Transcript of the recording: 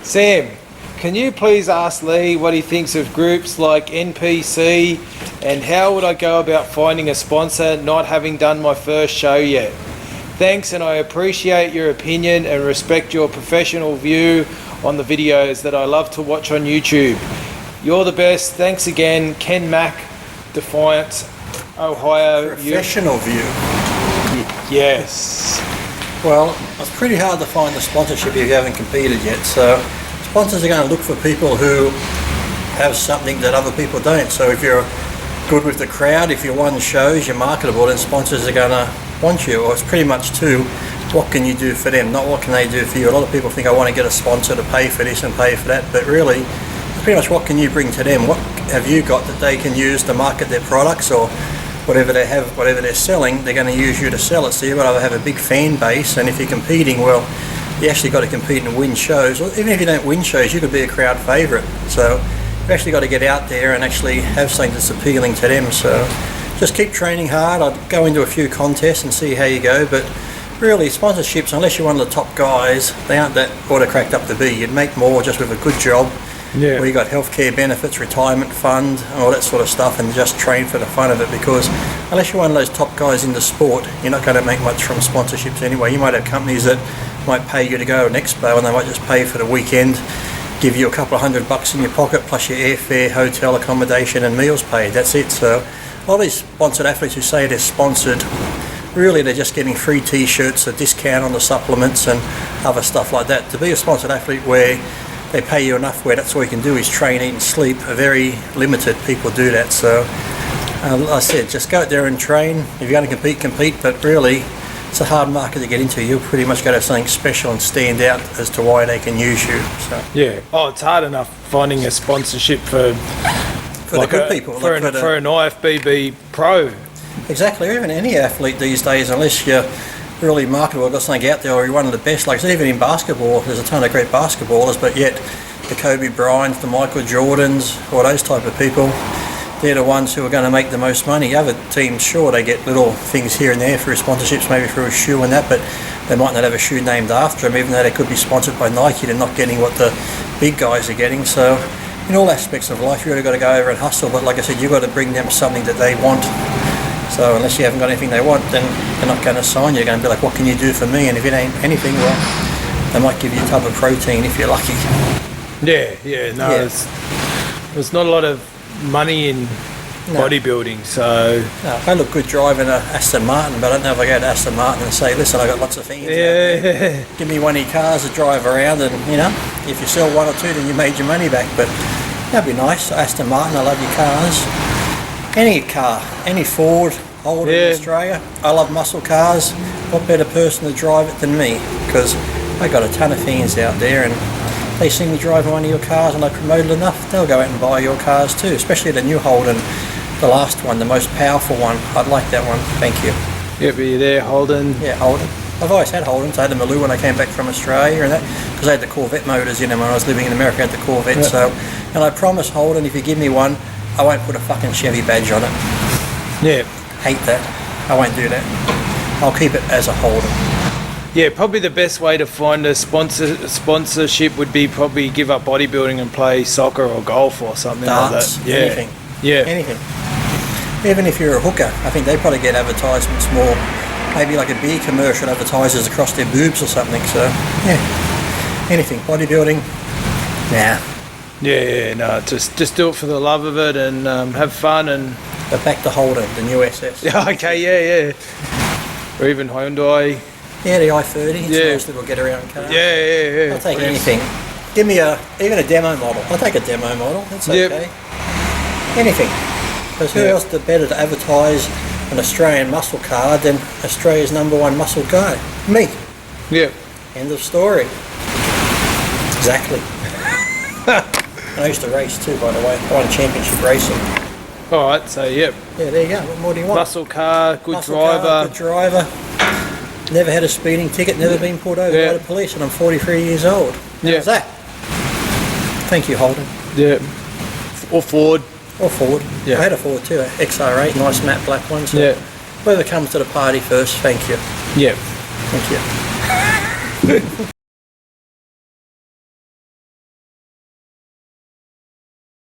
Sam, can you please ask Lee what he thinks of groups like NPC, and how would I go about finding a sponsor not having done my first show yet? Thanks, and I appreciate your opinion and respect your professional view on the videos that I love to watch on YouTube. You're the best. Thanks again, Ken Mack, Defiance, Ohio. Professional view. Yes. Well, it's pretty hard to find a sponsorship if you haven't competed yet. So sponsors are going to look for people who have something that other people don't. So if you're good with the crowd, if you won shows, you're marketable, then sponsors are going to want you. Or it's pretty much what can you do for them, not what can they do for you. A lot of people think I want to get a sponsor to pay for this and pay for that, but really it's pretty much what can you bring to them. What have you got that they can use to market their products, or whatever they have, whatever they're selling, they're going to use you to sell it. So you've got to have a big fan base, and if you're competing, well, you actually got to compete and win shows. Well, even if you don't win shows, you could be a crowd favourite. So you've actually got to get out there and actually have something that's appealing to them. So just keep training hard. I'd go into a few contests and see how you go, but really sponsorships, unless you're one of the top guys, they aren't that auto cracked up to be. You'd make more just with a good job, where you got healthcare benefits, retirement fund, and all that sort of stuff, and just train for the fun of it, because unless you're one of those top guys in the sport, you're not going to make much from sponsorships anyway. You might have companies that might pay you to go to an expo, and they might just pay for the weekend, give you a couple of $100 in your pocket, plus your airfare, hotel accommodation and meals paid. That's it. So a lot of these sponsored athletes who say they're sponsored, really they're just getting free t-shirts, a discount on the supplements and other stuff like that. To be a sponsored athlete where they pay you enough where that's all you can do is train, eat and sleep, are very limited people do that. So like I said, just go out there and train. If you're going to compete, but really it's a hard market to get into. You'll pretty much got to have something special and stand out as to why they can use you. So yeah. Oh, it's hard enough finding a sponsorship for like the good people, for an IFBB pro. Exactly, or even any athlete these days, unless you're really marketable, got something out there, or you're one of the best. Like even in basketball, there's a ton of great basketballers, but yet the Kobe Bryants, the Michael Jordans, all those type of people, they're the ones who are going to make the most money. Other teams, sure, they get little things here and there through sponsorships, maybe through a shoe and that, but they might not have a shoe named after them, even though they could be sponsored by Nike. They're not getting what the big guys are getting. So in all aspects of life, you've really got to go over and hustle, but like I said, you've got to bring them something that they want. So unless you haven't got anything they want, then they're not going to sign you. They're going to be like, what can you do for me? And if it ain't anything, well, they might give you a tub of protein if you're lucky. There's not a lot of money in bodybuilding, so... No, I look good driving a Aston Martin, but I don't know if I go to Aston Martin and say, listen, I've got lots of fans out there. Give me one of your cars to drive around, and, you know, if you sell one or two, then you made your money back. But that'd be nice. Aston Martin, I love your cars. Any car, any Ford, Holden in Australia. I love muscle cars. What better person to drive it than me? Because I got a ton of fans out there, and they see me driving one of your cars and I promote it enough, they'll go out and buy your cars too, especially the new Holden, the last one, the most powerful one. I'd like that one, thank you. Yep, are you there, Holden? Yeah, Holden. I've always had Holdens. I had the Maloo when I came back from Australia and that, because I had the Corvette motors in them when I was living in America. I had the Corvette, so, and I promise Holden, if you give me one, I won't put a fucking Chevy badge on it. Yeah. Hate that. I won't do that. I'll keep it as a Holden. Yeah, probably the best way to find a sponsorship would be probably give up bodybuilding and play soccer or golf or something Darts, like that. Yeah. Anything. Yeah. Anything. Even if you're a hooker, I think they probably get advertisements more. Maybe like a beer commercial advertises across their boobs or something. So, yeah. Anything. Bodybuilding, nah. Yeah, no, just do it for the love of it and have fun and... But back to Holden, the new SS. Yeah, okay, yeah. Or even Hyundai. Yeah, the i30, it's a nice little get-around car. Yeah. I'll take anything. Give me even a demo model. I'll take a demo model, that's okay. Anything. Because who else is better to advertise an Australian muscle car than Australia's #1 muscle guy? Me. Yeah. End of story. Exactly. I used to race too, by the way. I won championship racing. Alright, so yep. Yeah, there you go. What more do you want? Muscle car, good Good driver. Never had a speeding ticket, never been pulled over by the police, and I'm 43 years old. How's that? Thank you, Holden. Yeah. Or Ford. Or Ford. Yeah. I had a Ford too, an XR8, nice matte black one. So whoever comes to the party first, thank you. Yeah. Thank you.